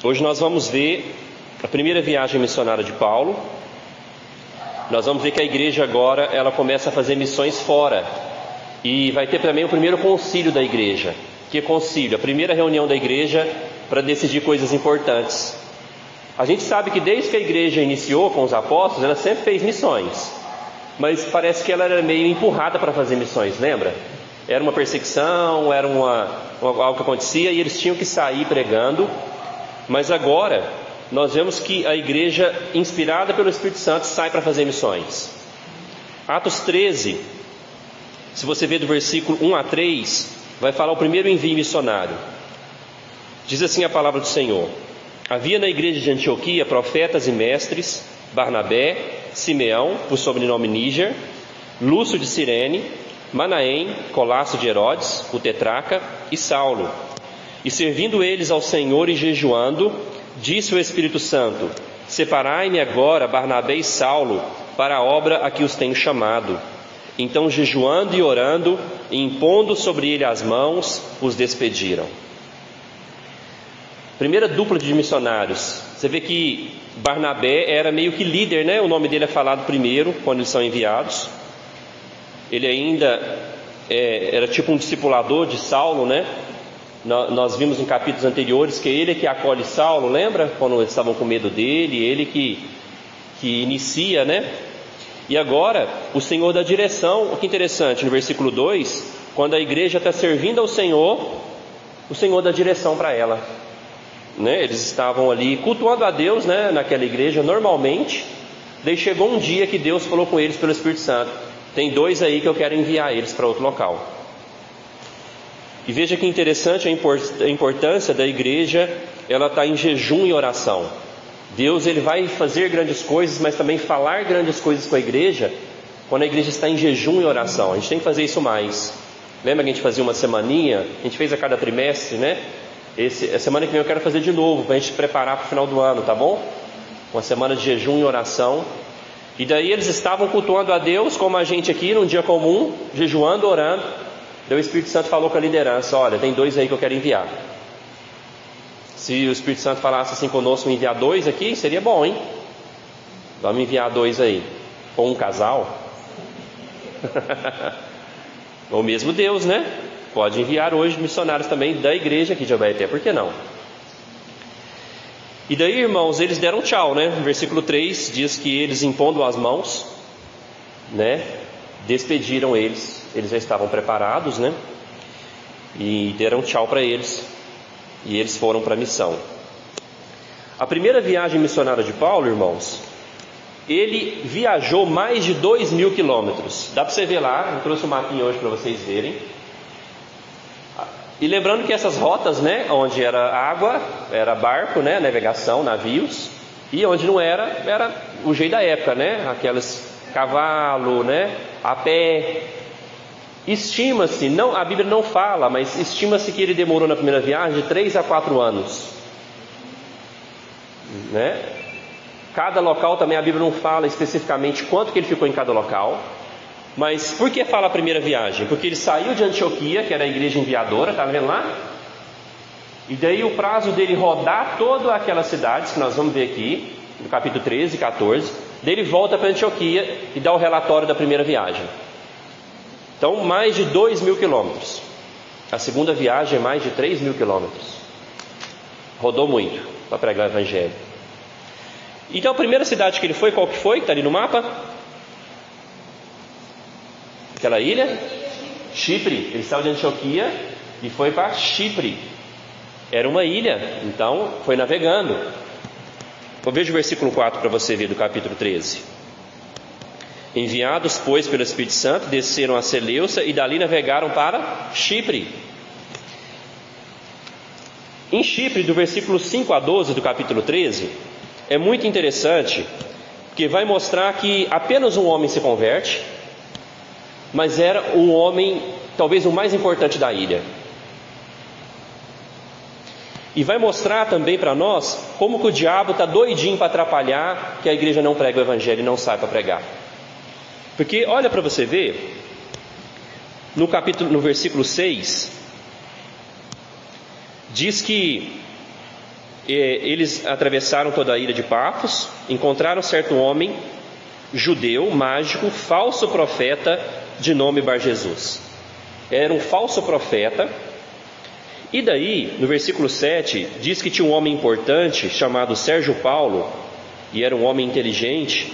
Hoje nós vamos ver a primeira viagem missionária de Paulo. Nós vamos ver que a igreja agora ela começa a fazer missões fora. E vai ter também o primeiro concílio da igreja. Que é concílio? A primeira reunião da igreja para decidir coisas importantes. A gente sabe que desde que a igreja iniciou com os apóstolos, ela sempre fez missões. Mas parece que ela era meio empurrada para fazer missões, lembra? Era uma perseguição, era algo que acontecia e eles tinham que sair pregando. Mas agora nós vemos que a igreja, inspirada pelo Espírito Santo, sai para fazer missões. Atos 13, se você ver do versículo 1 a 3, vai falar o primeiro envio missionário. Diz assim a palavra do Senhor: havia na igreja de Antioquia profetas e mestres: Barnabé, Simeão, por sobrenome Níger, Lúcio de Cirene, Manaém, Colasso de Herodes, o tetrarca, e Saulo. E servindo eles ao Senhor e jejuando, disse o Espírito Santo: separai-me agora Barnabé e Saulo para a obra a que os tenho chamado. Então, jejuando e orando, e impondo sobre ele as mãos, os despediram. Primeira dupla de missionários. Você vê que Barnabé era meio que líder, né? O nome dele é falado primeiro, quando eles são enviados. Ele ainda era tipo um discipulador de Saulo, né? Nós vimos em capítulos anteriores que ele é que acolhe Saulo, lembra? Quando eles estavam com medo dele, ele que inicia, né? E agora, o Senhor dá direção. Que interessante, no versículo 2, quando a igreja está servindo ao Senhor, o Senhor dá direção para ela, né? Eles estavam ali cultuando a Deus, né? Naquela igreja, normalmente. Daí chegou um dia que Deus falou com eles pelo Espírito Santo: tem dois aí que eu quero enviar eles para outro local. E veja que interessante a importância da igreja. Ela está em jejum e oração. Deus ele vai fazer grandes coisas, mas também falar grandes coisas com a igreja quando a igreja está em jejum e oração. A gente tem que fazer isso mais. Lembra que a gente fazia uma semaninha? A gente fez a cada trimestre, né? A semana que vem eu quero fazer de novo, para a gente se preparar para o final do ano, tá bom? Uma semana de jejum e oração. E daí eles estavam cultuando a Deus, como a gente aqui, num dia comum, jejuando, orando. Daí o Espírito Santo falou com a liderança: olha, tem dois aí que eu quero enviar. Se o Espírito Santo falasse assim conosco, enviar dois aqui, seria bom, hein? Vamos enviar dois aí. Ou um casal. Ou mesmo Deus, né? Pode enviar hoje missionários também da igreja aqui de Abaeté, por que não? E daí, irmãos, eles deram tchau, né? No versículo 3 diz que eles, impondo as mãos, né, despediram eles. Eles já estavam preparados, né? E deram tchau para eles. E eles foram para a missão. A primeira viagem missionária de Paulo, irmãos, ele viajou mais de 2.000 quilômetros. Dá para você ver lá, eu trouxe um mapinha hoje para vocês verem. E lembrando que essas rotas, né, onde era água, era barco, né, navegação, navios. E onde não era, era o jeito da época, né, aqueles cavalo, né, a pé. Estima-se, não, a Bíblia não fala, mas estima-se que ele demorou na primeira viagem de 3 a 4 anos, né? Cada local também a Bíblia não fala especificamente quanto que ele ficou em cada local. Mas por que fala a primeira viagem? Porque ele saiu de Antioquia, que era a igreja enviadora, tá vendo lá? E daí o prazo dele rodar todas aquelas cidades que nós vamos ver aqui, no capítulo 13 e 14, daí ele volta para Antioquia e dá o relatório da primeira viagem. Então, mais de 2.000 quilômetros. A segunda viagem é mais de 3.000 quilômetros. Rodou muito para pregar o evangelho. Então, a primeira cidade que ele foi, qual que foi? Está ali no mapa. Aquela ilha? Chipre. Ele saiu de Antioquia e foi para Chipre. Era uma ilha, então foi navegando. Vou ver o versículo 4 para você ver do capítulo 13. Enviados, pois, pelo Espírito Santo, desceram a Seleucia e dali navegaram para Chipre. Em Chipre, do versículo 5 a 12 do capítulo 13, é muito interessante, porque vai mostrar que apenas um homem se converte, mas era um homem, talvez o mais importante da ilha. E vai mostrar também para nós como que o diabo está doidinho para atrapalhar que a igreja não prega o evangelho e não sai para pregar. Porque olha para você ver, no versículo 6, diz que eles atravessaram toda a ilha de Pafos, encontraram certo homem judeu, mágico, falso profeta, de nome Bar-Jesus. Era um falso profeta. E daí, no versículo 7, diz que tinha um homem importante chamado Sérgio Paulo, e era um homem inteligente,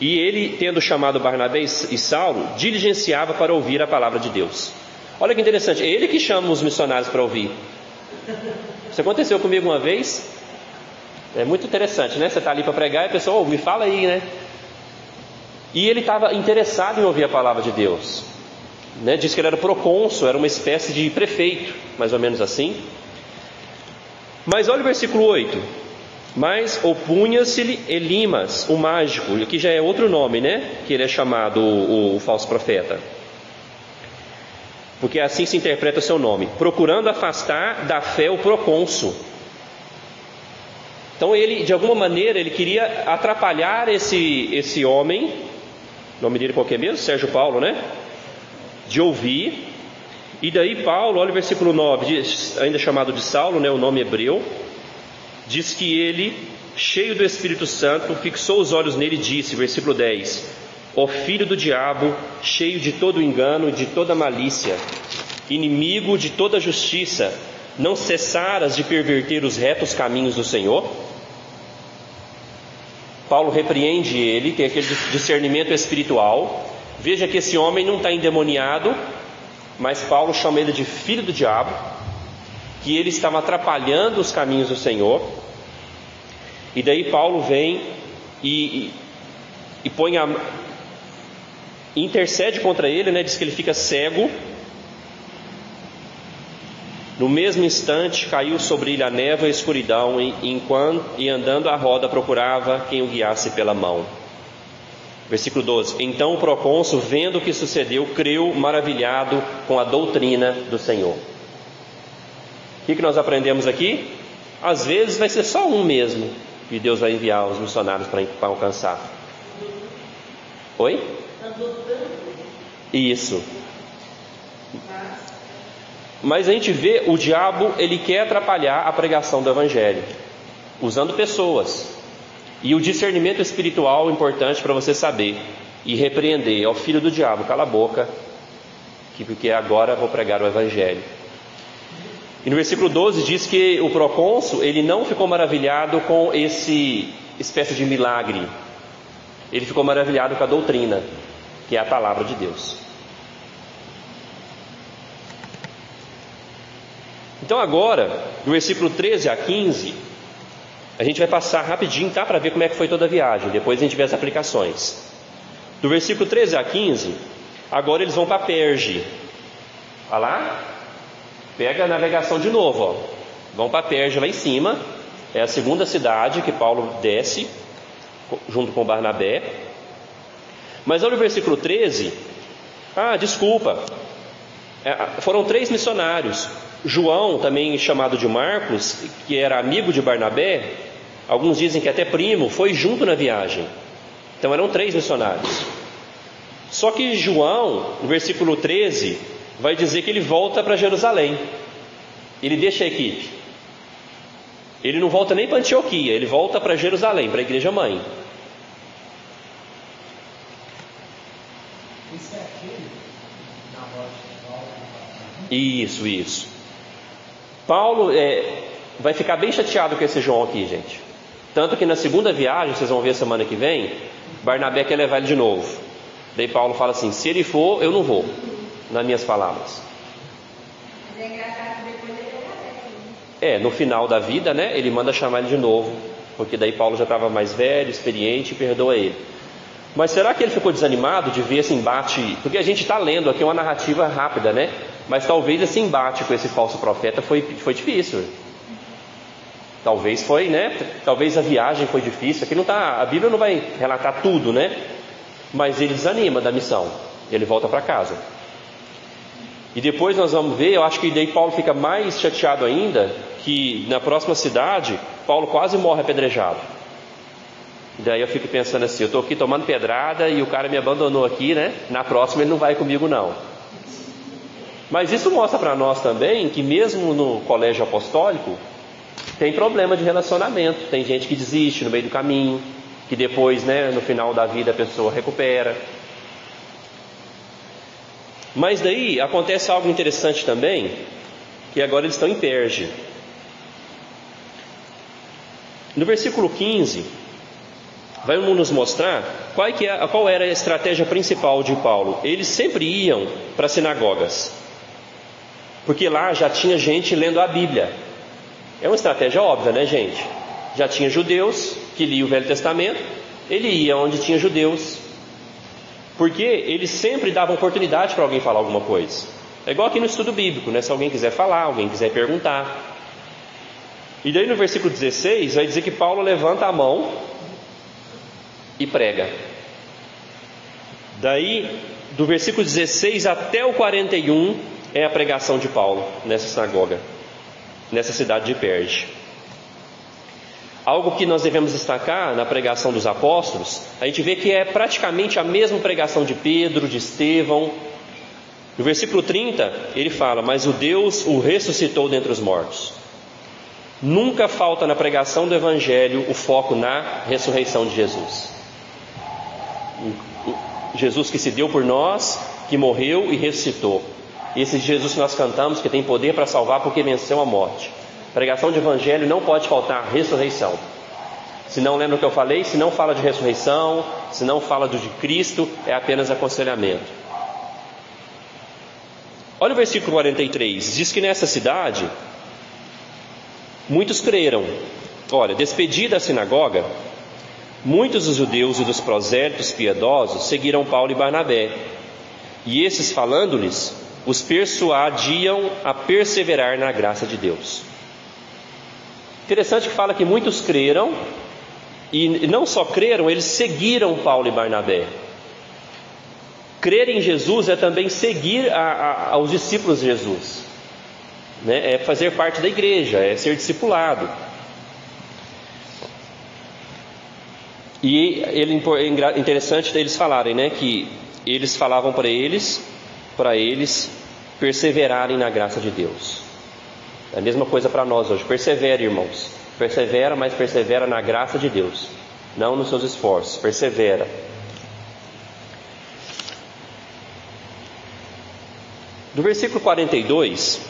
e ele, tendo chamado Barnabé e Saulo, diligenciava para ouvir a palavra de Deus. Olha que interessante, é ele que chama os missionários para ouvir. Isso aconteceu comigo uma vez. É muito interessante, né? Você está ali para pregar e a pessoa, me fala aí, né? E ele estava interessado em ouvir a palavra de Deus, né? Diz que ele era procônsul, era uma espécie de prefeito, mais ou menos assim. Mas olha o versículo 8. Mas opunha-se-lhe Elimas, o mágico, e aqui já é outro nome, né? Que ele é chamado o falso profeta, porque assim se interpreta o seu nome, procurando afastar da fé o procônsul. Então ele, de alguma maneira, ele queria atrapalhar esse homem, o nome dele qual que é mesmo? Sérgio Paulo, né? De ouvir. E daí Paulo, olha o versículo 9, diz, ainda chamado de Saulo, né, o nome hebreu, diz que ele, cheio do Espírito Santo, fixou os olhos nele e disse, versículo 10, ó filho do diabo, cheio de todo engano e de toda malícia, inimigo de toda justiça, não cessaras de perverter os retos caminhos do Senhor? Paulo repreende ele, tem aquele discernimento espiritual. Veja que esse homem não está endemoniado, mas Paulo chama ele de filho do diabo, que ele estava atrapalhando os caminhos do Senhor. E daí Paulo vem e põe intercede contra ele, né? Diz que ele fica cego. No mesmo instante caiu sobre ele a névoa e a escuridão, e andando à roda procurava quem o guiasse pela mão. Versículo 12. Então o procônsul, vendo o que sucedeu, creu maravilhado com a doutrina do Senhor. O que nós aprendemos aqui? Às vezes vai ser só um mesmo que Deus vai enviar os missionários para alcançar. Oi? Isso. Mas a gente vê o diabo, ele quer atrapalhar a pregação do Evangelho, usando pessoas. E o discernimento espiritual é importante para você saber e repreender. Ó filho do diabo, cala a boca, porque agora vou pregar o Evangelho. E no versículo 12 diz que o procônsul, ele não ficou maravilhado com esse espécie de milagre. Ele ficou maravilhado com a doutrina, que é a palavra de Deus. Então agora, do versículo 13 a 15, a gente vai passar rapidinho, tá? Para ver como é que foi toda a viagem. Depois a gente vê as aplicações. Do versículo 13 a 15, agora eles vão para Perge. Olha lá. Pega a navegação de novo, ó. Vão para Perge lá em cima. É a segunda cidade que Paulo desce, junto com Barnabé. Mas olha o versículo 13. Desculpa. Foram 3 missionários. João, também chamado de Marcos, que era amigo de Barnabé, alguns dizem que até primo, foi junto na viagem. Então eram 3 missionários. Só que João, no versículo 13, vai dizer que ele volta para Jerusalém. Ele deixa a equipe. Ele não volta nem para Antioquia, ele volta para Jerusalém, para a igreja mãe. Isso é aquele na morte de Paulo? Isso. Paulo vai ficar bem chateado com esse João aqui, gente. Tanto que na segunda viagem, vocês vão ver semana que vem, Barnabé quer levar ele de novo. Daí Paulo fala assim, se ele for, eu não vou, nas minhas palavras. Mas é engraçado que depois ele agradece. No final da vida, né, ele manda chamar ele de novo, porque daí Paulo já estava mais velho, experiente, e perdoa ele. Mas será que ele ficou desanimado de ver esse embate? Porque a gente está lendo aqui uma narrativa rápida, né? Mas talvez esse embate com esse falso profeta foi difícil. Talvez foi, né? Talvez a viagem foi difícil. Aqui não tá, a Bíblia não vai relatar tudo, né? Mas ele desanima da missão. Ele volta para casa. E depois nós vamos ver, eu acho que daí Paulo fica mais chateado ainda, que na próxima cidade, Paulo quase morre apedrejado. E daí eu fico pensando assim, eu estou aqui tomando pedrada e o cara me abandonou aqui, né? Na próxima ele não vai comigo não. Mas isso mostra para nós também que mesmo no colégio apostólico, tem problema de relacionamento, tem gente que desiste no meio do caminho, que depois, no final da vida a pessoa recupera. Mas daí acontece algo interessante também, que agora eles estão em Perge. No versículo 15, vai nos mostrar qual era a estratégia principal de Paulo. Eles sempre iam para as sinagogas, porque lá já tinha gente lendo a Bíblia. É uma estratégia óbvia, né, gente? Já tinha judeus que liam o Velho Testamento, ele ia onde tinha judeus, porque eles sempre davam oportunidade para alguém falar alguma coisa. É igual aqui no estudo bíblico, né? Se alguém quiser falar, alguém quiser perguntar. E daí no versículo 16 vai dizer que Paulo levanta a mão e prega. Daí do versículo 16 até o 41 é a pregação de Paulo nessa sinagoga, nessa cidade de Perge. Algo que nós devemos destacar na pregação dos apóstolos, a gente vê que é praticamente a mesma pregação de Pedro, de Estevão. No versículo 30 ele fala: mas o Deus o ressuscitou dentre os mortos. Nunca falta na pregação do Evangelho o foco na ressurreição de Jesus. Jesus que se deu por nós, que morreu e ressuscitou. Esse Jesus que nós cantamos, que tem poder para salvar porque venceu a morte. Pregação de Evangelho não pode faltar ressurreição. Se não lembra o que eu falei, se não fala de ressurreição, se não fala de Cristo, é apenas aconselhamento. Olha o versículo 43, diz que nessa cidade muitos creram. Olha, despedida a sinagoga, muitos dos judeus e dos prosélitos piedosos seguiram Paulo e Barnabé, e esses, falando-lhes, os persuadiam a perseverar na graça de Deus. Interessante que fala que muitos creram, e não só creram, eles seguiram Paulo e Barnabé. Crer em Jesus é também seguir aos discípulos de Jesus, né? É fazer parte da igreja, é ser discipulado. E é interessante eles falarem, né, que eles falavam para eles perseverarem na graça de Deus. É a mesma coisa para nós hoje. Persevere, irmãos. Persevera, mas persevera na graça de Deus, não nos seus esforços. Persevera. No versículo 42,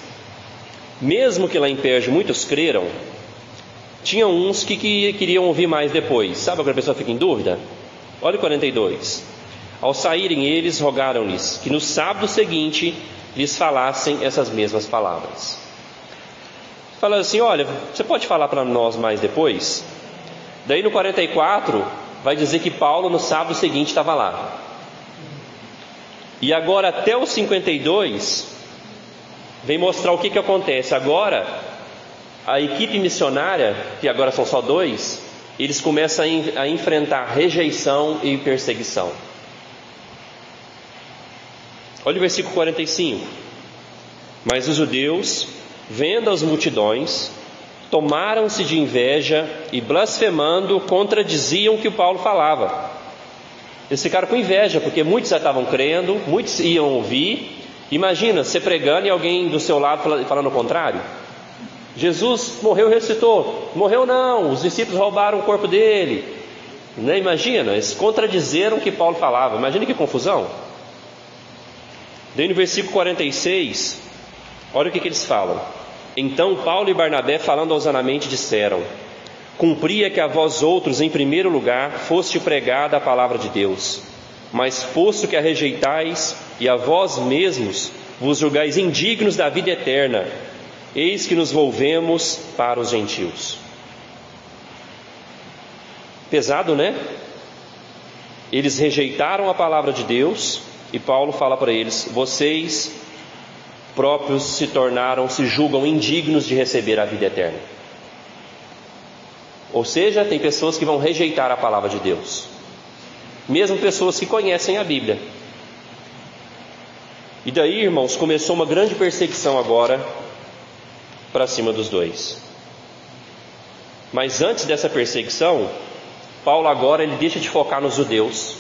mesmo que lá em Perge muitos creram, tinha uns que queriam ouvir mais depois. Sabe quando a pessoa fica em dúvida? Olha o 42. Ao saírem eles, rogaram-lhes que no sábado seguinte lhes falassem essas mesmas palavras. Falaram assim: olha, você pode falar para nós mais depois? Daí no 44 vai dizer que Paulo no sábado seguinte estava lá. E agora até o 52 vem mostrar o que acontece. Agora a equipe missionária, que agora são só 2, eles começam a enfrentar rejeição e perseguição. Olha o versículo 45. Mas os judeus, vendo as multidões, tomaram-se de inveja e, blasfemando, contradiziam o que o Paulo falava. Eles ficaram com inveja, porque muitos já estavam crendo, muitos iam ouvir. Imagina, você pregando e alguém do seu lado falando o contrário. Jesus morreu e ressuscitou. Morreu não, os discípulos roubaram o corpo dele. Né? Imagina, eles contradizeram o que Paulo falava. Imagina que confusão. Daí no versículo 46, olha o que eles falam. Então Paulo e Barnabé, falando ousadamente, disseram: cumpria que a vós outros, em primeiro lugar, foste pregada a palavra de Deus. Mas posto que a rejeitais, e a vós mesmos vos julgais indignos da vida eterna, eis que nos volvemos para os gentios. Pesado, né? Eles rejeitaram a palavra de Deus, e Paulo fala para eles: vocês próprios se julgam indignos de receber a vida eterna. Ou seja, tem pessoas que vão rejeitar a palavra de Deus, mesmo pessoas que conhecem a Bíblia. E daí, irmãos, começou uma grande perseguição agora para cima dos dois. Mas antes dessa perseguição, Paulo agora ele deixa de focar nos judeus.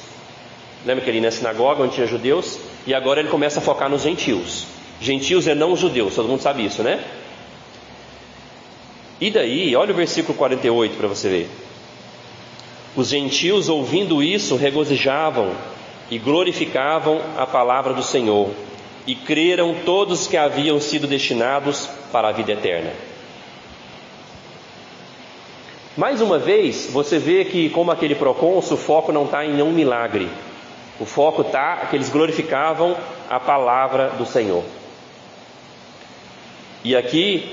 Lembra que ele ia na sinagoga onde tinha judeus? E agora ele começa a focar nos gentios. Gentios é não os judeus, todo mundo sabe isso, né? E daí, olha o versículo 48 para você ver. Os gentios, ouvindo isso, regozijavam e glorificavam a palavra do Senhor, e creram todos que haviam sido destinados para a vida eterna. Mais uma vez, você vê que, como aquele procônsul, o foco não está em nenhum milagre. O foco está que eles glorificavam a palavra do Senhor. E aqui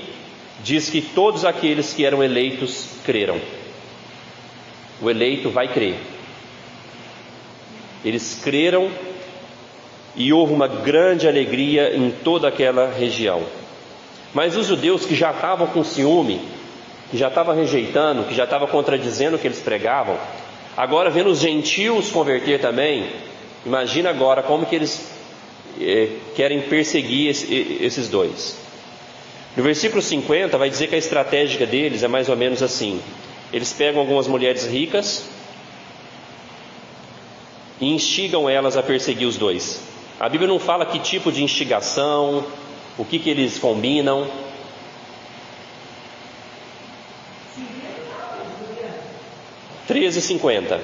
diz que todos aqueles que eram eleitos creram. O eleito vai crer. Eles creram e houve uma grande alegria em toda aquela região. Mas os judeus que já estavam com ciúme, que já estavam rejeitando, que já estavam contradizendo o que eles pregavam, agora vendo os gentios converter também, imagina agora como que eles querem perseguir esses dois. No versículo 50 vai dizer que a estratégia deles é mais ou menos assim. Eles pegam algumas mulheres ricas e instigam elas a perseguir os dois. A Bíblia não fala que tipo de instigação, o que eles combinam. (13:50)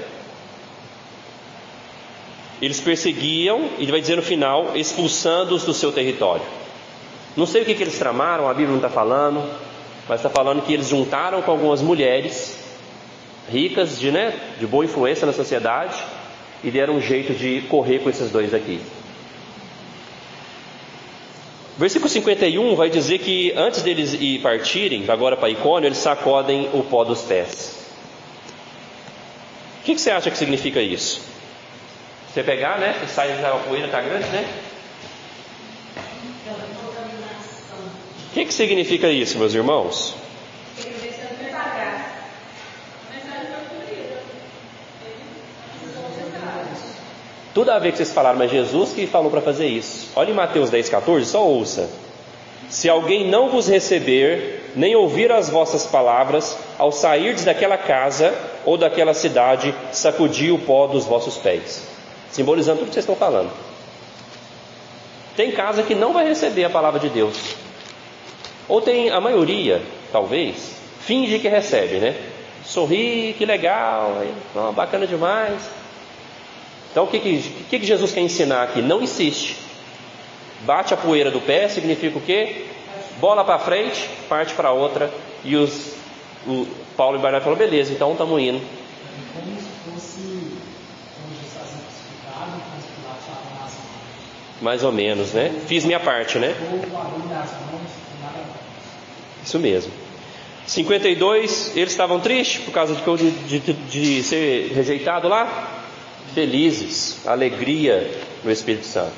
Eles perseguiam, e vai dizer no final, expulsando-os do seu território. Não sei o que eles tramaram, a Bíblia não está falando, mas está falando que eles juntaram com algumas mulheres ricas, de boa influência na sociedade, e deram um jeito de correr com esses dois aqui. Versículo 51 vai dizer que antes deles partirem, agora para Icônio, eles sacodem o pó dos pés. O que você acha que significa isso? Você pegar, você sai da poeira, está grande, O que significa isso, meus irmãos? Tudo a ver com que vocês falaram, mas Jesus que falou para fazer isso. Olha em Mateus 10,14, só ouça. Se alguém não vos receber, nem ouvir as vossas palavras, ao sairdes daquela casa ou daquela cidade, sacudi o pó dos vossos pés. Simbolizando tudo que vocês estão falando. Tem casa que não vai receber a palavra de Deus. Ou tem, a maioria, talvez, finge que recebe, Sorri, que legal, bacana demais. Então o que Jesus quer ensinar aqui? Não insiste. Bate a poeira do pé, significa o quê? Bola para frente, parte para outra. E o Paulo e Barnabé falaram, beleza, então estamos indo. Como se fosse onde Jesus está sendo crucificado, mas Pilatos estava nas mãos. Mais ou menos, Fiz minha parte, Ou o barulho das mãos, nada mais. Isso mesmo. 52, eles estavam tristes por causa de ser rejeitado lá. Felizes, alegria no Espírito Santo.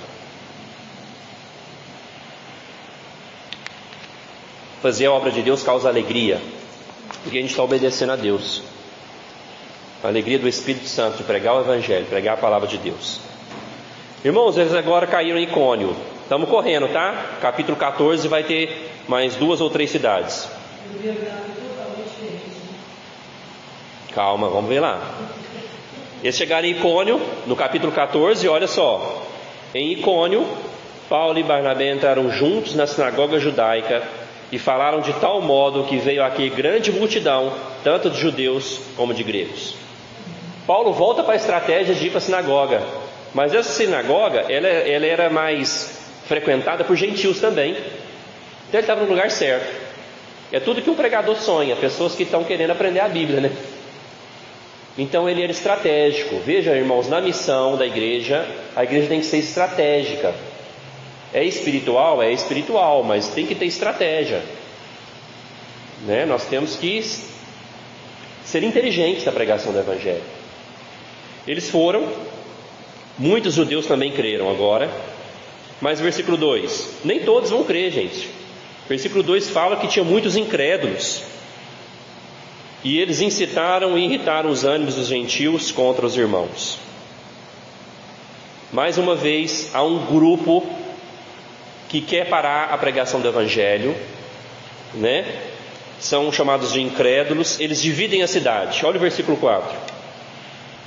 Fazer a obra de Deus causa alegria, porque a gente está obedecendo a Deus. A alegria do Espírito Santo de pregar o Evangelho, pregar a palavra de Deus. Irmãos, eles agora caíram em Icônio. Estamos correndo, tá? Capítulo 14 vai ter mais 2 ou 3 cidades. Calma, vamos ver lá. Eles chegaram em Icônio, no capítulo 14, olha só. Em Icônio, Paulo e Barnabé entraram juntos na sinagoga judaica e falaram de tal modo que veio aqui grande multidão, tanto de judeus como de gregos. Paulo volta para a estratégia de ir para a sinagoga, mas essa sinagoga, ela era mais frequentada por gentios também. Então ele estava no lugar certo. É tudo que um pregador sonha, pessoas que estão querendo aprender a Bíblia, Então ele era estratégico. Veja, irmãos, na missão da igreja, a igreja tem que ser estratégica. É espiritual? É espiritual, mas tem que ter estratégia, Nós temos que ser inteligentes na pregação do Evangelho. Eles foram, muitos judeus também creram agora, mas versículo 2, nem todos vão crer, gente. Versículo 2 fala que tinha muitos incrédulos. E eles incitaram e irritaram os ânimos dos gentios contra os irmãos. Mais uma vez, há um grupo que quer parar a pregação do Evangelho, São chamados de incrédulos. Eles dividem a cidade. Olha o versículo 4.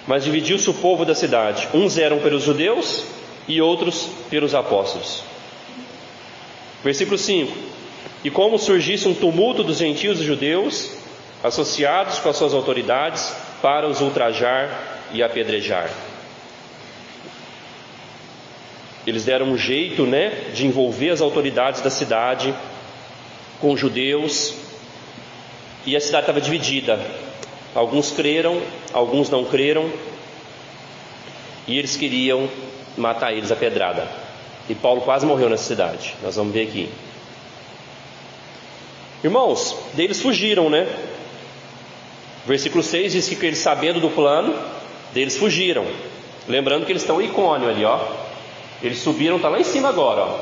Mas dividiu-se o povo da cidade. Uns eram pelos judeus e outros pelos apóstolos. Versículo 5. e como surgisse um tumulto dos gentios e judeus, associados com as suas autoridades, para os ultrajar e apedrejar. Eles deram um jeito, de envolver as autoridades da cidade com os judeus, e a cidade estava dividida. Alguns creram, alguns não creram, e eles queriam matar eles a pedrada. E Paulo quase morreu nessa cidade. Nós vamos ver aqui. Irmãos, eles fugiram, Versículo 6 diz que eles, sabendo do plano, deles fugiram. Lembrando que eles estão em Icônio ali, Eles subiram, está lá em cima agora,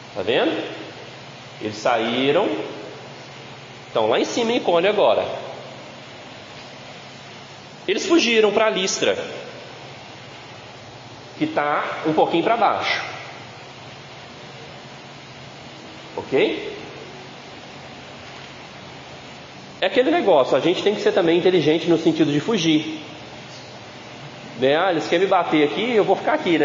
Está vendo? Eles saíram, estão lá em cima em Icônio agora. Eles fugiram para Listra, que está um pouquinho para baixo. Ok? É aquele negócio, a gente tem que ser também inteligente no sentido de fugir. Eles querem me bater aqui, eu vou ficar aqui,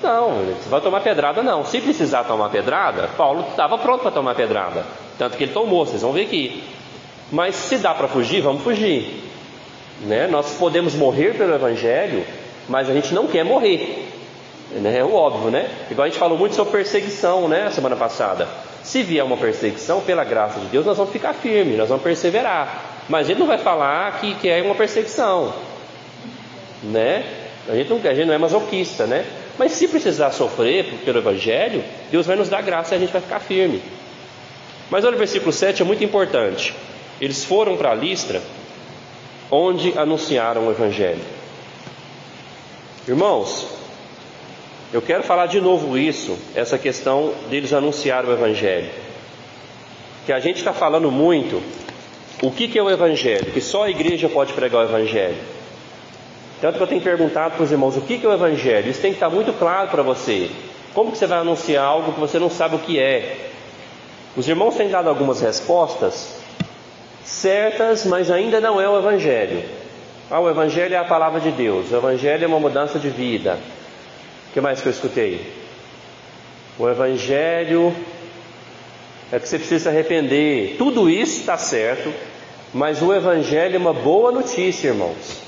Não, você vai tomar pedrada não. Se precisar tomar pedrada, Paulo estava pronto para tomar pedrada. Tanto que ele tomou, vocês vão ver aqui. Mas se dá para fugir, vamos fugir. Nós podemos morrer pelo Evangelho, mas a gente não quer morrer. É o óbvio, Igual a gente falou muito sobre perseguição, semana passada. Se vier uma perseguição, pela graça de Deus, nós vamos ficar firmes, nós vamos perseverar. Mas a gente não vai falar que é uma perseguição, A gente não é masoquista, Mas se precisar sofrer pelo Evangelho, Deus vai nos dar graça e a gente vai ficar firme. Mas olha o versículo 7, é muito importante. Eles foram para Listra, onde anunciaram o Evangelho. Irmãos, eu quero falar de novo essa questão deles anunciar o Evangelho. Que a gente está falando muito, o que é o Evangelho? Que só a igreja pode pregar o Evangelho. Tanto que eu tenho perguntado para os irmãos, o que é o Evangelho? Isso tem que estar muito claro para você. Como que você vai anunciar algo que você não sabe o que é? Os irmãos têm dado algumas respostas certas, mas ainda não é o Evangelho. O Evangelho é a palavra de Deus, o Evangelho é uma mudança de vida. O que mais que eu escutei? O Evangelho é que você precisa se arrepender. Tudo isso está certo, mas o Evangelho é uma boa notícia, irmãos.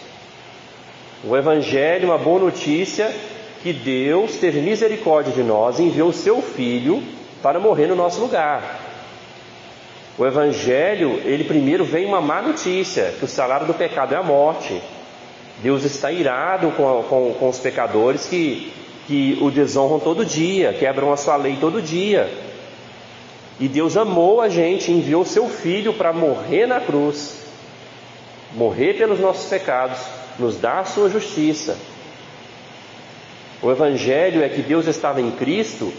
O Evangelho é uma boa notícia que Deus teve misericórdia de nós e enviou o seu Filho para morrer no nosso lugar. O Evangelho, ele primeiro vem uma má notícia, que o salário do pecado é a morte. Deus está irado com os pecadores que o desonram todo dia, quebram a sua lei todo dia. E Deus amou a gente, enviou o seu Filho para morrer na cruz, morrer pelos nossos pecados, nos dar a sua justiça. O Evangelho é que Deus estava em Cristo,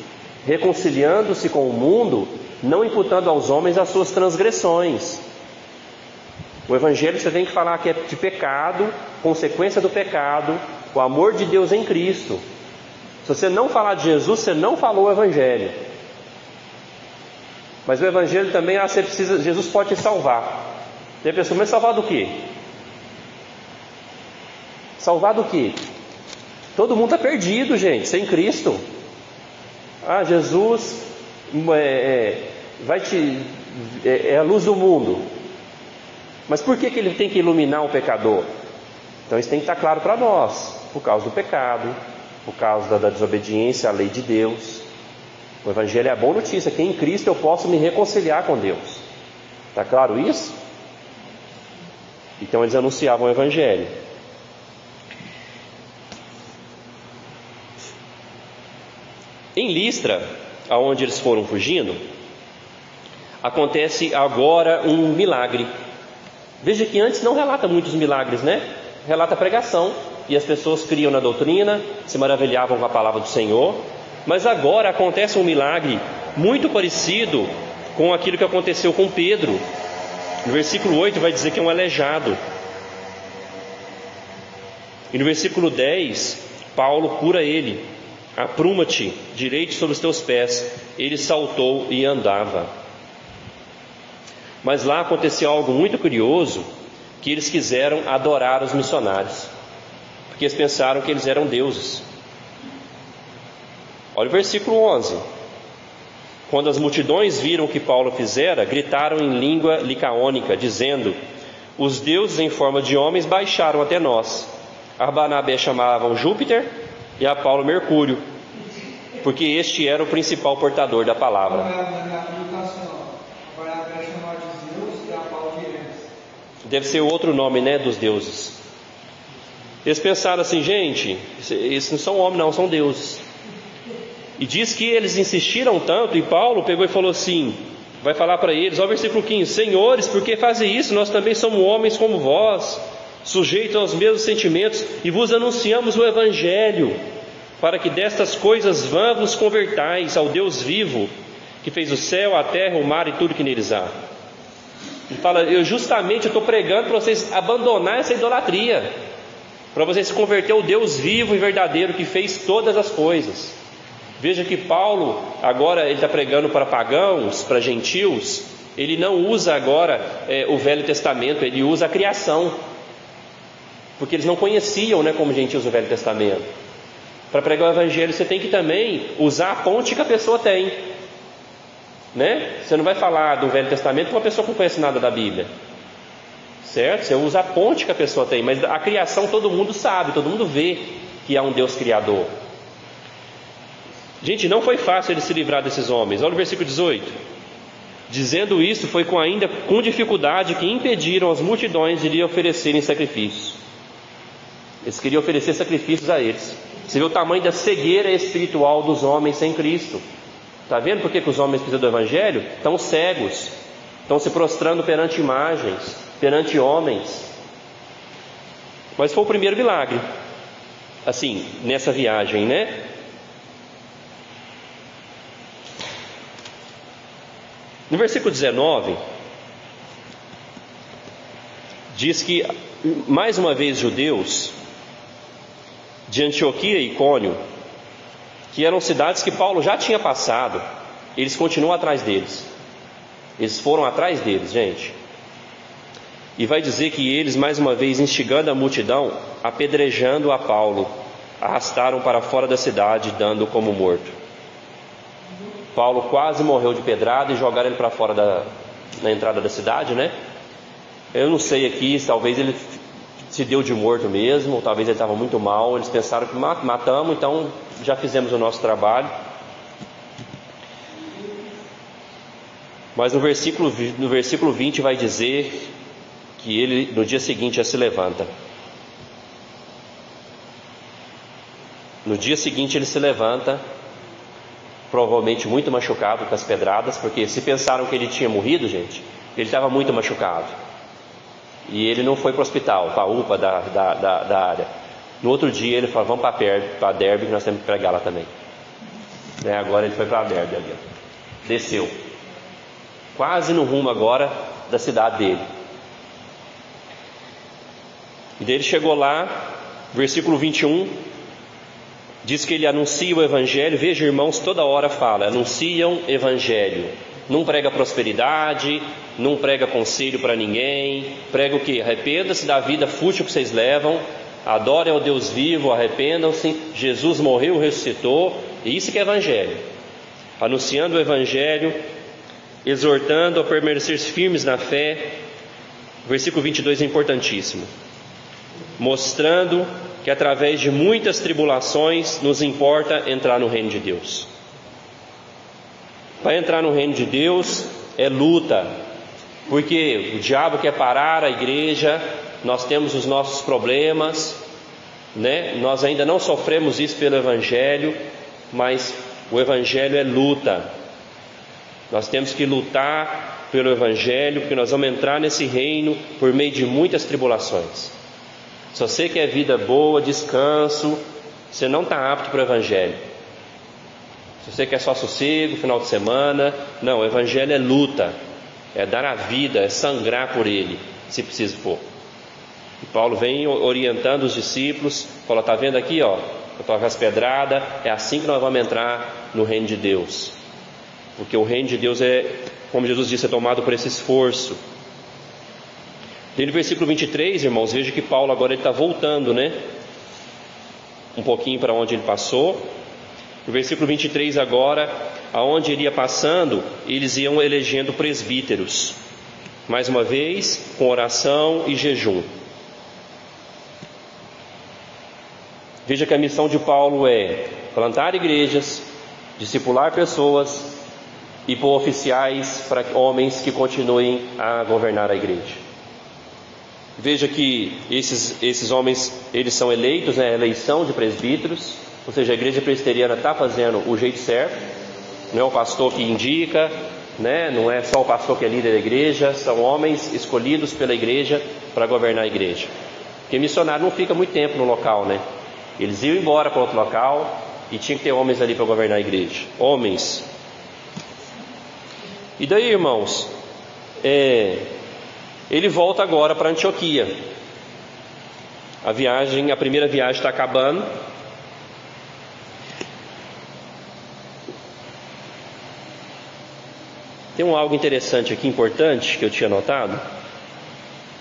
reconciliando-se com o mundo, não imputando aos homens as suas transgressões. O Evangelho você tem que falar que é de pecado, consequência do pecado, o amor de Deus em Cristo. Se você não falar de Jesus, você não falou o Evangelho. Mas o Evangelho também, você precisa, Jesus pode te salvar. Tem pessoa, mas salvar do quê? Salvar do quê? Todo mundo está perdido, gente, sem Cristo. Jesus é a luz do mundo. Mas por que ele tem que iluminar o pecador? Então isso tem que estar claro para nós. Por causa do pecado, por causa da desobediência à lei de Deus. O Evangelho é a boa notícia, que em Cristo eu posso me reconciliar com Deus. Está claro isso? Então eles anunciavam o Evangelho. Em Listra, aonde eles foram fugindo, acontece agora um milagre. Veja que antes não relata muitos milagres, Relata a pregação, e as pessoas criam na doutrina, se maravilhavam com a palavra do Senhor. Mas agora acontece um milagre muito parecido com aquilo que aconteceu com Pedro. No versículo 8 vai dizer que é um aleijado. E no versículo 10, Paulo cura ele. Apruma-te, direito sobre os teus pés. Ele saltou e andava. Mas lá aconteceu algo muito curioso, que eles quiseram adorar os missionários, porque eles pensaram que eles eram deuses. Olha o versículo 11. Quando as multidões viram o que Paulo fizera, gritaram em língua licaônica, dizendo: os deuses em forma de homens baixaram até nós. A Barnabé chamavam Júpiter e a Paulo Mercúrio, porque este era o principal portador da palavra. Deve ser outro nome, né, dos deuses. Eles pensaram assim: gente, esses não são homens não, são deuses. E diz que eles insistiram tanto, e Paulo pegou e falou assim, vai falar para eles, ó, versículo 15: senhores, por que fazem isso? Nós também somos homens como vós, sujeitos aos mesmos sentimentos, e vos anunciamos o Evangelho, para que destas coisas vãs vos convertais ao Deus vivo, que fez o céu, a terra, o mar e tudo que neles há. Ele fala: eu estou pregando para vocês abandonar essa idolatria, para vocês se converter ao Deus vivo e verdadeiro, que fez todas as coisas. Veja que Paulo, agora ele está pregando para pagãos, para gentios. Ele não usa agora o Velho Testamento, ele usa a criação, porque eles não conheciam, né, como gentios o Velho Testamento. Para pregar o Evangelho você tem que também usar a ponte que a pessoa tem, né? Você não vai falar do Velho Testamento para uma pessoa que não conhece nada da Bíblia, certo? Você usa a ponte que a pessoa tem, mas a criação todo mundo sabe, todo mundo vê que há um Deus criador. Gente, não foi fácil ele se livrar desses homens. Olha o versículo 18. Dizendo isso, foi ainda com dificuldade que impediram as multidões de lhe oferecerem sacrifícios. Eles queriam oferecer sacrifícios a eles. Você vê o tamanho da cegueira espiritual dos homens sem Cristo. Está vendo por que os homens precisam do Evangelho? Estão cegos, estão se prostrando perante imagens, perante homens. Mas foi o primeiro milagre, assim, nessa viagem, né? No versículo 19, diz que, mais uma vez, judeus de Antioquia e Icônio, que eram cidades que Paulo já tinha passado, eles continuam atrás deles. Eles foram atrás deles, gente. E vai dizer que eles, mais uma vez, instigando a multidão, apedrejando a Paulo, arrastaram para fora da cidade, dando como morto. Paulo quase morreu de pedrada e jogaram ele para fora na entrada da cidade, né? Eu não sei aqui, talvez ele se deu de morto mesmo, ou talvez ele estava muito mal. Eles pensaram que matamos, então já fizemos o nosso trabalho. Mas no versículo 20 vai dizer que ele no dia seguinte já se levanta. No dia seguinte ele se levanta, provavelmente muito machucado com as pedradas, porque se pensaram que ele tinha morrido, gente, ele estava muito machucado. E ele não foi para o hospital, para a UPA da área. No outro dia ele falou: vamos para Derbe, que nós temos que pregar lá também. Agora ele foi para Derbe ali, desceu, quase no rumo agora da cidade dele. E daí ele chegou lá, versículo 21, diz que ele anuncia o Evangelho. Veja, irmãos, toda hora fala, anunciam Evangelho. Não prega prosperidade, não prega conselho para ninguém. Prega o quê? Arrependa-se da vida fútil que vocês levam, adorem ao Deus vivo, arrependam-se, Jesus morreu, ressuscitou. E isso que é Evangelho. Anunciando o Evangelho, exortando a permanecer firmes na fé. O versículo 22 é importantíssimo. Mostrando que através de muitas tribulações nos importa entrar no reino de Deus. Para entrar no reino de Deus é luta, porque o diabo quer parar a igreja, nós temos os nossos problemas, né? Nós ainda não sofremos isso pelo Evangelho, mas o Evangelho é luta. Nós temos que lutar pelo Evangelho, porque nós vamos entrar nesse reino por meio de muitas tribulações. Se você quer vida boa, descanso, você não está apto para o Evangelho. Se você quer só sossego, final de semana, não, o Evangelho é luta, é dar a vida, é sangrar por ele, se preciso for. E Paulo vem orientando os discípulos, fala: está vendo aqui, ó, eu toco as pedradas, é assim que nós vamos entrar no reino de Deus. Porque o reino de Deus é, como Jesus disse, é tomado por esse esforço. No versículo 23, irmãos, veja que Paulo agora está voltando, né? Um pouquinho para onde ele passou. No versículo 23 agora, aonde ele ia passando, eles iam elegendo presbíteros. Mais uma vez, com oração e jejum. Veja que a missão de Paulo é plantar igrejas, discipular pessoas e pôr oficiais para homens que continuem a governar a igreja. Veja que esses homens, eles são eleitos, né, a eleição de presbíteros, ou seja, a igreja presbiteriana está fazendo o jeito certo, não é o pastor que indica, né, não é só o pastor que é líder da igreja, são homens escolhidos pela igreja para governar a igreja. Porque missionário não fica muito tempo no local, né? Eles iam embora para outro local e tinha que ter homens ali para governar a igreja. Homens. E daí, irmãos, ele volta agora para Antioquia. A primeira viagem está acabando. Tem algo interessante aqui, importante, que eu tinha notado.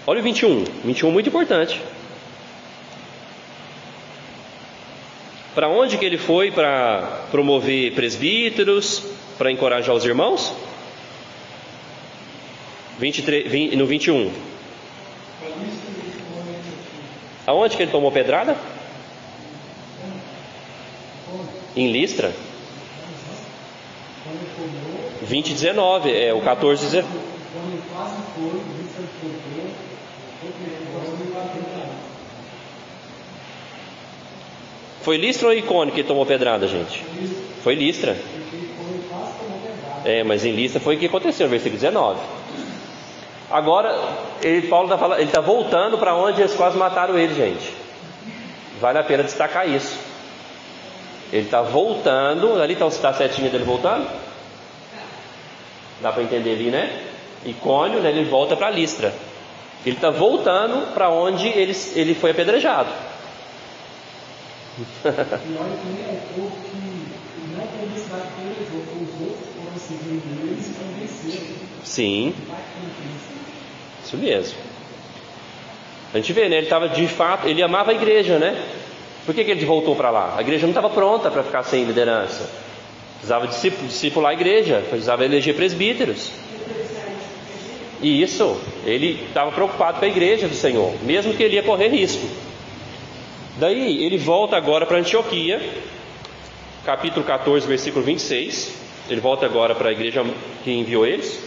Olha o 21. 21 muito importante. Para onde que ele foi para promover presbíteros, para encorajar os irmãos? 23, no 21. Aonde que ele tomou pedrada? Em Listra? 20, 19, o 14, 19. Foi Listra ou Icônio que tomou pedrada, gente? Foi Listra. Mas em Listra foi o que aconteceu, no versículo 19. Agora, Paulo está voltando para onde eles quase mataram ele, gente. Vale a pena destacar isso. Ele está voltando, ali está a setinha dele voltando. Dá para entender ali, né? Icônio, né? Ele volta para Listra. Ele está voltando para onde ele foi apedrejado. E olha também é o povo que não tem necessidade de pelejou, os outros foram seguindo eles e convenceram. Sim. Isso mesmo. A gente vê, né? Ele estava de fato, ele amava a igreja, né? Por que ele voltou para lá? A igreja não estava pronta para ficar sem liderança. Precisava discipular a igreja, precisava eleger presbíteros. E isso, ele estava preocupado com a igreja do Senhor, mesmo que ele ia correr risco. Daí ele volta agora para Antioquia, capítulo 14, versículo 26. Ele volta agora para a igreja que enviou eles.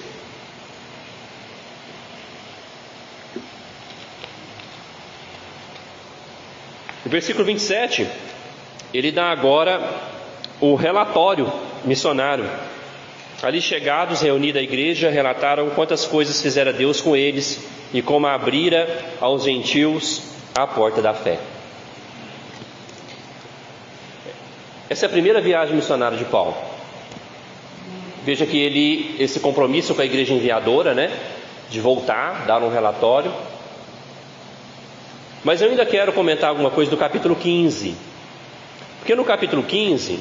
No versículo 27, ele dá agora o relatório missionário. Ali chegados, reunida a igreja, relataram quantas coisas fizera Deus com eles e como abrira aos gentios a porta da fé. Essa é a primeira viagem missionária de Paulo. Veja que esse compromisso com a igreja enviadora, né, de voltar, dar um relatório. Mas eu ainda quero comentar alguma coisa do capítulo 15. Porque no capítulo 15,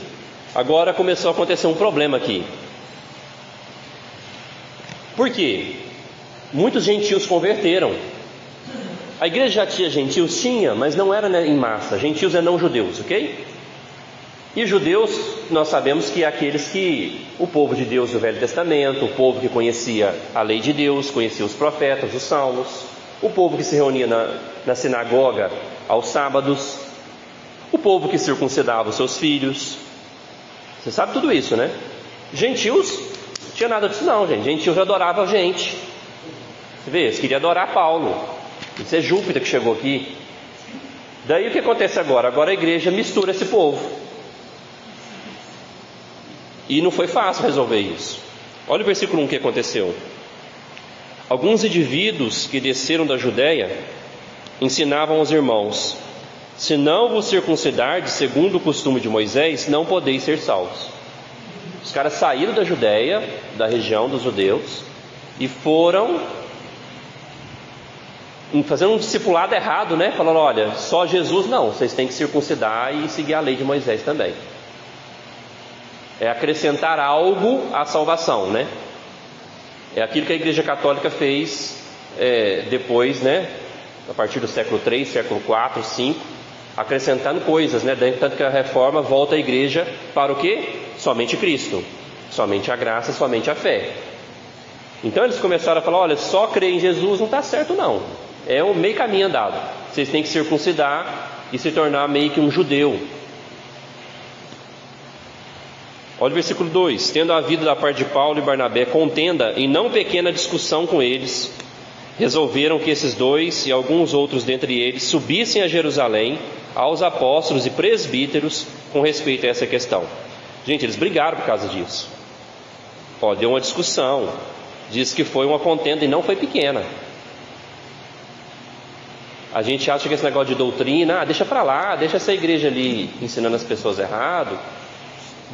agora começou a acontecer um problema aqui. Por quê? Muitos gentios converteram. A igreja já tinha gentios? Tinha, mas não era em massa. Gentios é não judeus, ok? E judeus, nós sabemos que é aqueles que, o povo de Deus do Velho Testamento, o povo que conhecia a lei de Deus, conhecia os profetas, os salmos, o povo que se reunia na sinagoga aos sábados, o povo que circuncidava os seus filhos. Você sabe tudo isso, né? Gentios, não tinha nada disso não, gente. Gentios adoravam a gente. Você vê, eles queriam adorar Paulo. Isso é Júpiter que chegou aqui. Daí o que acontece agora? Agora a igreja mistura esse povo. E não foi fácil resolver isso. Olha o versículo 1 que aconteceu. Alguns indivíduos que desceram da Judéia ensinavam aos irmãos: se não vos circuncidardes segundo o costume de Moisés, não podeis ser salvos. Os caras saíram da Judéia, da região dos judeus, e foram fazendo um discipulado errado, né? Falando: olha, só Jesus não, vocês têm que circuncidar e seguir a lei de Moisés também. É acrescentar algo à salvação, né? É aquilo que a Igreja Católica fez depois, né? A partir do século 3, século 4, 5, acrescentando coisas, né? Tanto que a reforma volta a igreja para o quê? Somente Cristo, somente a graça, somente a fé. Então eles começaram a falar: olha, só crer em Jesus não está certo não, é um meio caminho andado, vocês têm que circuncidar e se tornar meio que um judeu. Olha o versículo 2: tendo havido da parte de Paulo e Barnabé contenda em não pequena discussão com eles, resolveram que esses dois e alguns outros dentre eles subissem a Jerusalém aos apóstolos e presbíteros com respeito a essa questão. Gente, eles brigaram por causa disso. Deu uma discussão, diz que foi uma contenda e não foi pequena. A gente acha que esse negócio de doutrina, deixa para lá, deixa essa igreja ali ensinando as pessoas errado.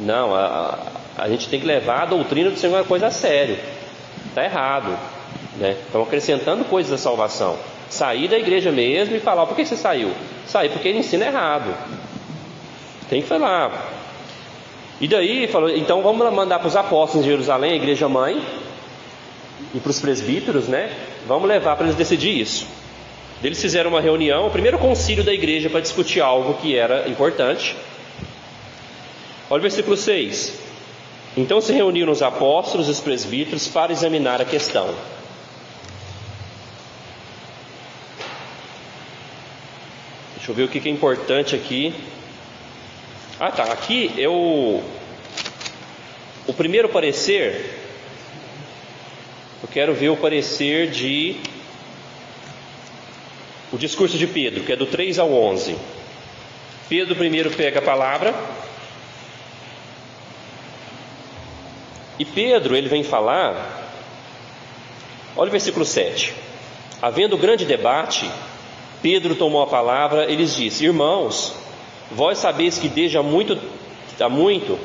Não, a gente tem que levar a doutrina do Senhor uma coisa a sério. Está errado, né? Estão acrescentando coisas da salvação. Sair da igreja mesmo e falar: por que você saiu? Sair porque ele ensina errado. Tem que falar. E daí falou: então vamos mandar para os apóstolos de Jerusalém, a igreja mãe, e para os presbíteros, né? Vamos levar para eles decidir isso. Eles fizeram uma reunião, o primeiro concílio da igreja, para discutir algo que era importante. Olha o versículo 6. Então se reuniram os apóstolos e os presbíteros para examinar a questão. Deixa eu ver o que é importante aqui. Aqui é o primeiro parecer. Eu quero ver o parecer o discurso de Pedro, que é do 3 ao 11. Pedro primeiro pega a palavra. E Pedro, ele vem falar. Olha o versículo 7. Havendo grande debate, Pedro tomou a palavra e lhes disse: irmãos, vós sabeis que desde há muito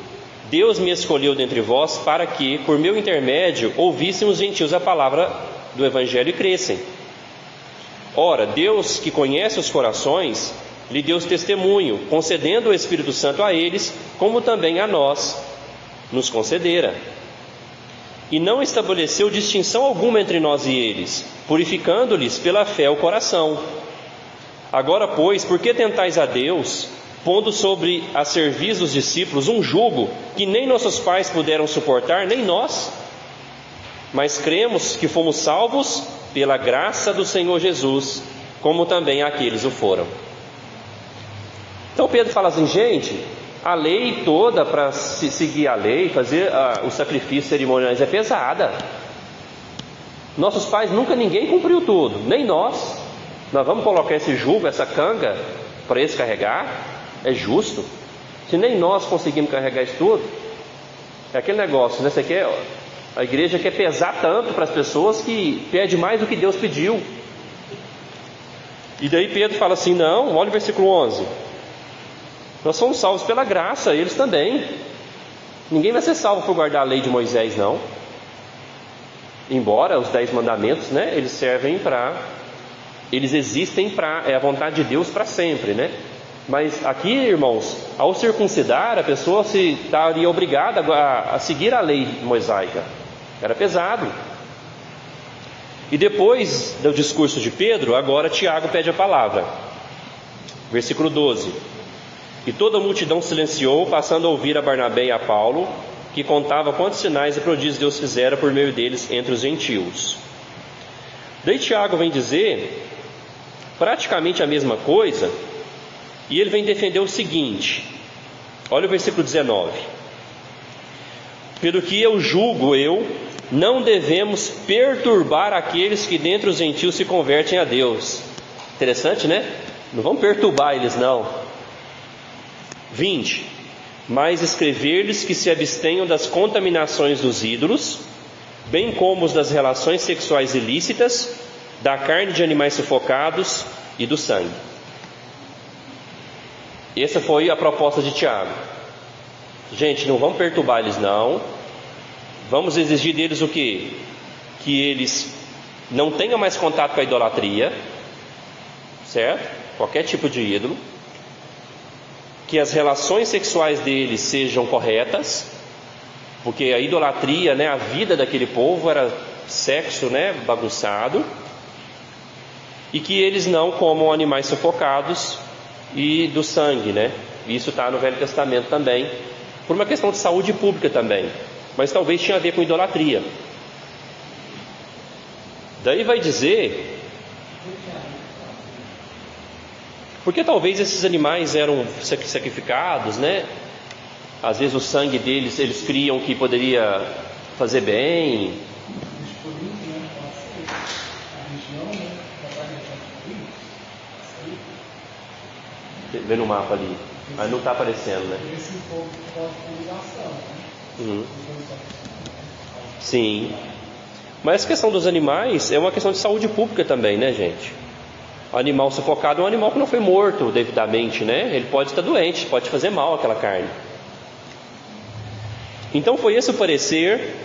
Deus me escolheu dentre vós para que, por meu intermédio, ouvissem os gentios a palavra do evangelho e crescem. Ora, Deus, que conhece os corações, lhe deu testemunho, concedendo o Espírito Santo a eles, como também a nós nos concedera. E não estabeleceu distinção alguma entre nós e eles, purificando-lhes pela fé o coração. Agora, pois, por que tentais a Deus, pondo sobre a serviço dos discípulos um jugo que nem nossos pais puderam suportar, nem nós? Mas cremos que fomos salvos pela graça do Senhor Jesus, como também aqueles o foram. Então Pedro fala assim: gente, a lei toda, para seguir a lei, fazer os sacrifícios cerimoniais, é pesada. Nossos pais nunca ninguém cumpriu tudo, nem nós. Nós vamos colocar esse jugo, essa canga, para eles carregar? É justo? Se nem nós conseguimos carregar isso tudo. É aquele negócio, né? A igreja quer pesar tanto para as pessoas que pede mais do que Deus pediu. E daí Pedro fala assim: não, olha o versículo 11. Nós somos salvos pela graça, eles também. Ninguém vai ser salvo por guardar a lei de Moisés, não. Embora os 10 mandamentos, né, eles existem para, é a vontade de Deus para sempre, né? Mas aqui, irmãos, ao circuncidar, a pessoa estaria obrigada a seguir a lei mosaica. Era pesado. E depois do discurso de Pedro, agora Tiago pede a palavra. Versículo 12. E toda a multidão silenciou, passando a ouvir a Barnabé e a Paulo, que contava quantos sinais e prodígios Deus fizera por meio deles entre os gentios. Daí Tiago vem dizer praticamente a mesma coisa, e ele vem defender o seguinte. Olha o versículo 19. Pelo que eu julgo, não devemos perturbar aqueles que dentre os gentios se convertem a Deus. Interessante, né? Não vamos perturbar eles, não. 20. Mas escrever-lhes que se abstenham das contaminações dos ídolos, bem como das relações sexuais ilícitas, da carne de animais sufocados e do sangue. Essa foi a proposta de Tiago. Gente, não vamos perturbar eles, não. Vamos exigir deles o quê? Que eles não tenham mais contato com a idolatria, certo? Qualquer tipo de ídolo. Que as relações sexuais deles sejam corretas, porque a idolatria, né, a vida daquele povo era sexo, né, bagunçado. E que eles não comam animais sufocados e do sangue, né? Isso está no Velho Testamento também, por uma questão de saúde pública também, mas talvez tinha a ver com idolatria. Daí vai dizer, porque talvez esses animais eram sacrificados, né? Às vezes o sangue deles, eles criam que poderia fazer bem. Vê no mapa ali, mas não está aparecendo, né? Sim. Mas a questão dos animais é uma questão de saúde pública também, né, gente? O animal sufocado é um animal que não foi morto devidamente, né? Ele pode estar doente, pode fazer mal aquela carne. Então foi esse o parecer.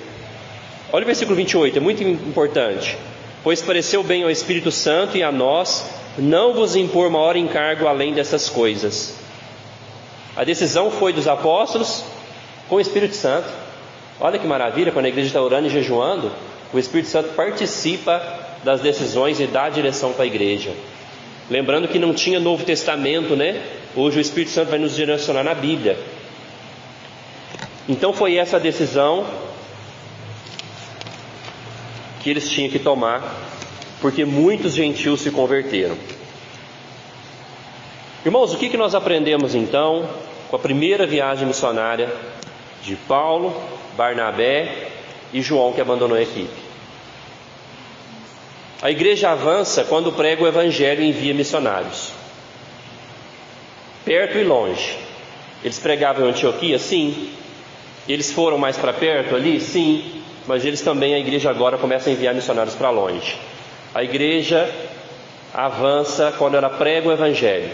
Olha o versículo 28, é muito importante. Pois pareceu bem ao Espírito Santo e a nós não vos impor maior encargo além dessas coisas. A decisão foi dos apóstolos com o Espírito Santo. Olha que maravilha, quando a igreja está orando e jejuando, o Espírito Santo participa das decisões e dá a direção para a igreja. Lembrando que não tinha Novo Testamento, né? Hoje o Espírito Santo vai nos direcionar na Bíblia. Então foi essa a decisão que eles tinham que tomar, porque muitos gentios se converteram. Irmãos, o que nós aprendemos então com a primeira viagem missionária de Paulo, Barnabé e João, que abandonou a equipe? A igreja avança quando prega o evangelho e envia missionários, perto e longe. Eles pregavam em Antioquia? Sim. Eles foram mais para perto ali? Sim. Mas eles também, a igreja agora começa a enviar missionários para longe. A igreja avança quando ela prega o evangelho.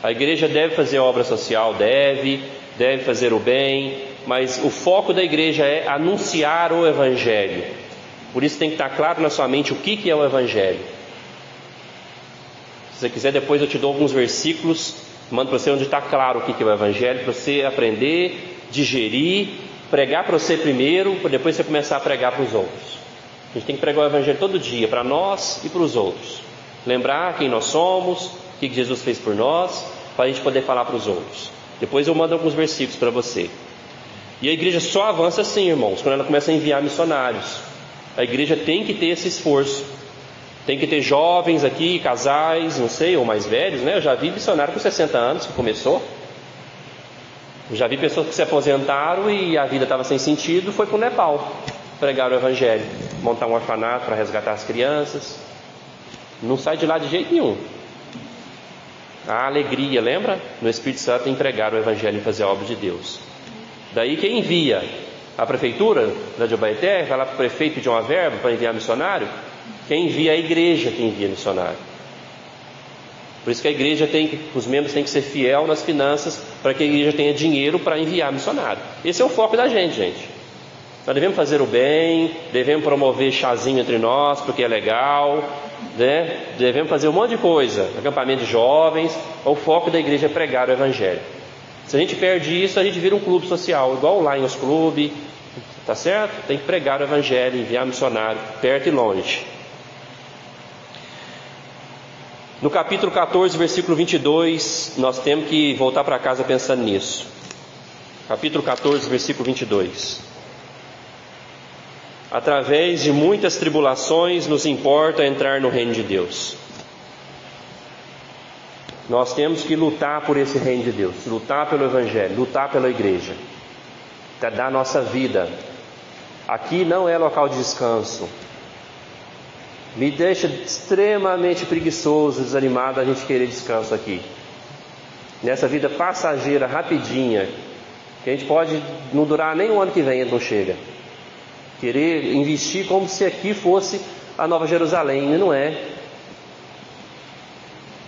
A igreja deve fazer obra social, deve fazer o bem, mas o foco da igreja é anunciar o evangelho. Por isso tem que estar claro na sua mente o que é o evangelho. Se você quiser, depois eu te dou alguns versículos, mando para você onde está claro o que é o evangelho, para você aprender, digerir, pregar para você primeiro, para depois você começar a pregar para os outros. A gente tem que pregar o evangelho todo dia, para nós e para os outros. Lembrar quem nós somos, o que Jesus fez por nós, para a gente poder falar para os outros. Depois eu mando alguns versículos para você. E a igreja só avança assim, irmãos, quando ela começa a enviar missionários. A igreja tem que ter esse esforço. Tem que ter jovens aqui, casais, não sei, ou mais velhos, né? Eu já vi missionário com 60 anos que começou. Eu já vi pessoas que se aposentaram e a vida estava sem sentido, foi para o Nepal pregar o evangelho, montar um orfanato para resgatar as crianças. Não sai de lá de jeito nenhum. A alegria, lembra? No Espírito Santo em pregar o evangelho e fazer a obra de Deus. Daí quem envia? A prefeitura de Abaeté vai lá para o prefeito pedir uma verba para enviar missionário. Quem envia é a igreja que envia missionário. Por isso que a igreja os membros têm que ser fiel nas finanças, para que a igreja tenha dinheiro para enviar missionário. Esse é o foco da gente. Nós devemos fazer o bem, devemos promover chazinho entre nós, porque é legal, né? Devemos fazer um monte de coisa, acampamento de jovens. O foco da igreja é pregar o evangelho. Se a gente perde isso, a gente vira um clube social, igual o Lions Club, tá certo? Tem que pregar o evangelho, enviar missionário, perto e longe. No capítulo 14, versículo 22, nós temos que voltar para casa pensando nisso. Capítulo 14, versículo 22. Através de muitas tribulações nos importa entrar no reino de Deus. Nós temos que lutar por esse reino de Deus, lutar pelo evangelho, lutar pela igreja, para dar nossa vida. Aqui não é local de descanso. Me deixa extremamente preguiçoso, desanimado a gente querer descanso aqui. Nessa vida passageira, rapidinha, que a gente pode não durar nem o ano que vem, não chega. Querer investir como se aqui fosse a Nova Jerusalém, e não é.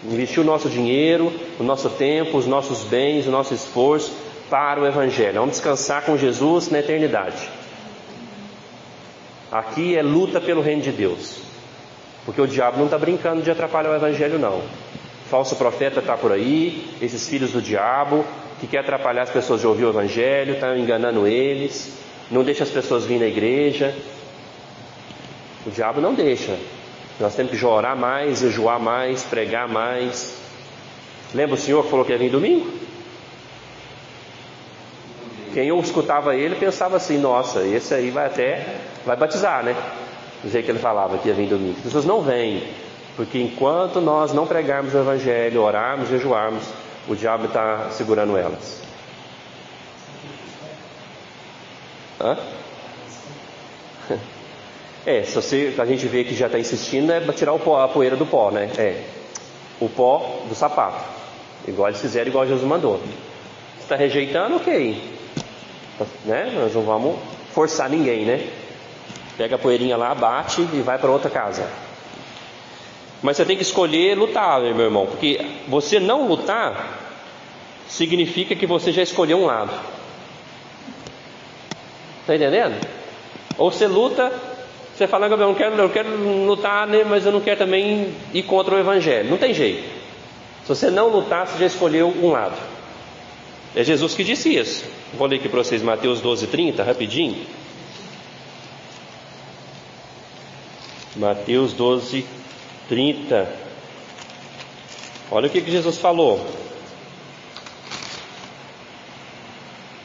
Investir o nosso dinheiro, o nosso tempo, os nossos bens, o nosso esforço para o evangelho. Vamos descansar com Jesus na eternidade. Aqui é luta pelo reino de Deus. Porque o diabo não está brincando de atrapalhar o evangelho, não. Falso profeta está por aí, esses filhos do diabo, que quer atrapalhar as pessoas de ouvir o evangelho, estão enganando eles, não deixa as pessoas virem na igreja. O diabo não deixa. Nós temos que orar mais, jejuar mais, pregar mais. Lembra o senhor que falou que ia vir domingo? Quem eu escutava ele pensava assim: nossa, esse aí vai batizar, né? Do jeito que ele falava que ia vir domingo. As pessoas não vêm, porque enquanto nós não pregarmos o evangelho, orarmos, jejuarmos, o diabo está segurando elas. Hã? Se a gente vê que já está insistindo, é tirar a poeira do pó, né? O pó do sapato, igual eles fizeram, igual Jesus mandou. Se está rejeitando, ok, né? Nós não vamos forçar ninguém, né? Pega a poeirinha lá, bate e vai para outra casa. Mas você tem que escolher lutar, meu irmão, porque você não lutar significa que você já escolheu um lado. Está entendendo? Ou você luta, você fala: eu quero lutar, né, mas eu não quero também ir contra o evangelho. Não tem jeito. Se você não lutar, você já escolheu um lado. É Jesus que disse isso. Vou ler aqui para vocês Mateus 12:30, rapidinho. Mateus 12:30. Olha o que Jesus falou: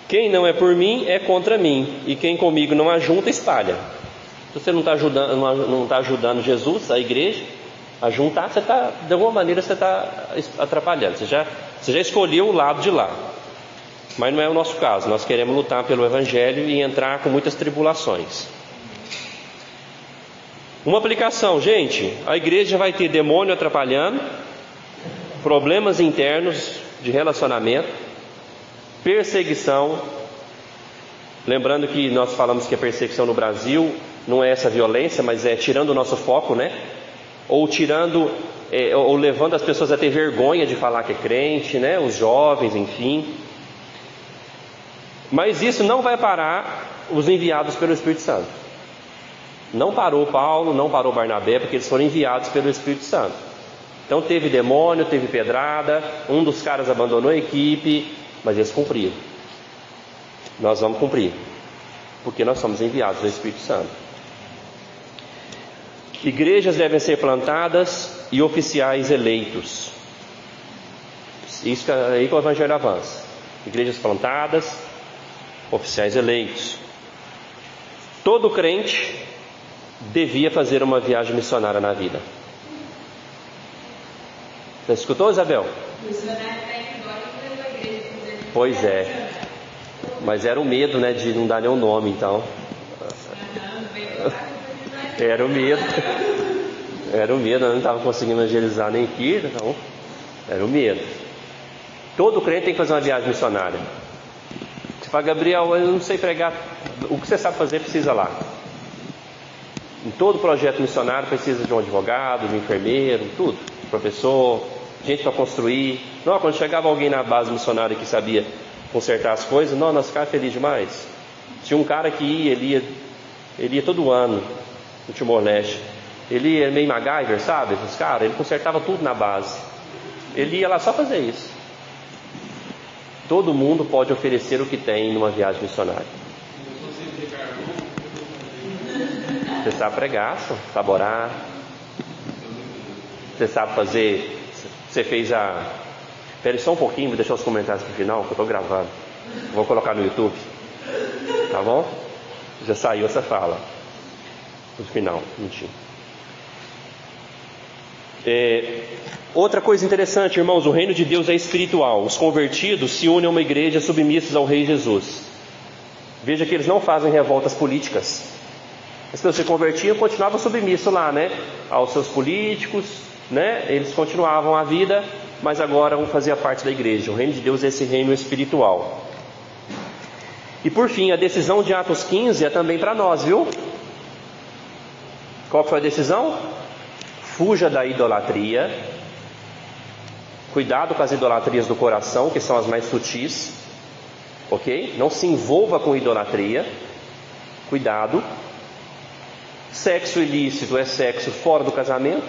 quem não é por mim é contra mim, e quem comigo não ajunta, espalha. Se você não está ajudando Jesus, a igreja, a juntar, de alguma maneira você está atrapalhando. Você já escolheu o lado de lá. Mas não é o nosso caso. Nós queremos lutar pelo evangelho e entrar com muitas tribulações. Uma aplicação, gente: a igreja vai ter demônio atrapalhando, problemas internos de relacionamento, perseguição. Lembrando que nós falamos que a perseguição no Brasil não é essa violência, mas é tirando o nosso foco, né? Ou ou levando as pessoas a ter vergonha de falar que é crente, né? Os jovens, enfim. Mas isso não vai parar os enviados pelo Espírito Santo. Não parou Paulo, não parou Barnabé, porque eles foram enviados pelo Espírito Santo. Então teve demônio, teve pedrada, um dos caras abandonou a equipe, mas eles cumpriram. Nós vamos cumprir, porque nós somos enviados do Espírito Santo. Igrejas devem ser plantadas e oficiais eleitos. Isso aí que o evangelho avança. Igrejas plantadas, oficiais eleitos. Todo crente devia fazer uma viagem missionária na vida. Você escutou, Isabel? Pois é. Mas era o medo, né, de não dar nenhum nome, então. Era o medo. Era o medo, eu não estava conseguindo evangelizar nem aqui, então. Era o medo. Todo crente tem que fazer uma viagem missionária. Você fala: Gabriel, eu não sei pregar. O que você sabe fazer, precisa lá. Em todo projeto missionário precisa de um advogado, de um enfermeiro, tudo. Professor, gente para construir. Não, quando chegava alguém na base missionária que sabia consertar as coisas, nós ficávamos felizes demais. Tinha um cara que ele ia todo ano no Timor-Leste. Ele é meio MacGyver, sabe? Esses caras, ele consertava tudo na base. Ele ia lá só fazer isso. Todo mundo pode oferecer o que tem numa viagem missionária. Você sabe pregar, sabe orar. Você sabe fazer. Você fez a. Espera só um pouquinho, vou deixar os comentários para o final, que eu estou gravando. Vou colocar no YouTube. Tá bom? Já saiu essa fala. No final, mentira. Outra coisa interessante, irmãos: o reino de Deus é espiritual. Os convertidos se unem a uma igreja submissos ao Rei Jesus. Veja que eles não fazem revoltas políticas. As pessoas se convertiam e continuavam submissos lá, né? Aos seus políticos, né? Eles continuavam a vida, mas agora vão fazer parte da igreja. O reino de Deus é esse reino espiritual. E por fim, a decisão de Atos 15 é também para nós, viu? Qual foi a decisão? Fuja da idolatria. Cuidado com as idolatrias do coração, que são as mais sutis. Ok? Não se envolva com idolatria. Cuidado. Sexo ilícito é sexo fora do casamento.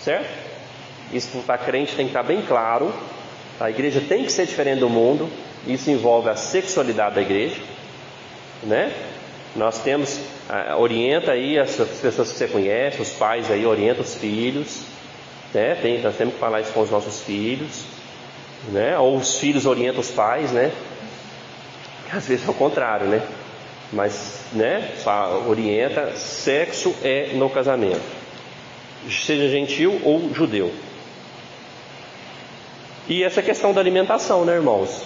Certo? Isso para crente tem que estar bem claro. A igreja tem que ser diferente do mundo. Isso envolve a sexualidade da igreja, né? Nós temos, orienta aí as pessoas que você conhece, os pais aí, orienta os filhos. né? Nós temos que falar isso com os nossos filhos, né? Ou os filhos orientam os pais, né? Às vezes é o contrário, né? Mas, né? Orienta, sexo é no casamento, seja gentil ou judeu. E essa questão da alimentação, né, irmãos?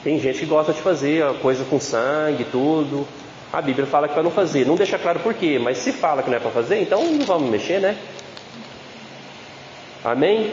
Tem gente que gosta de fazer a coisa com sangue, tudo. A Bíblia fala que para não fazer, não deixa claro por quê, mas se fala que não é para fazer, então não vamos mexer, né? Amém?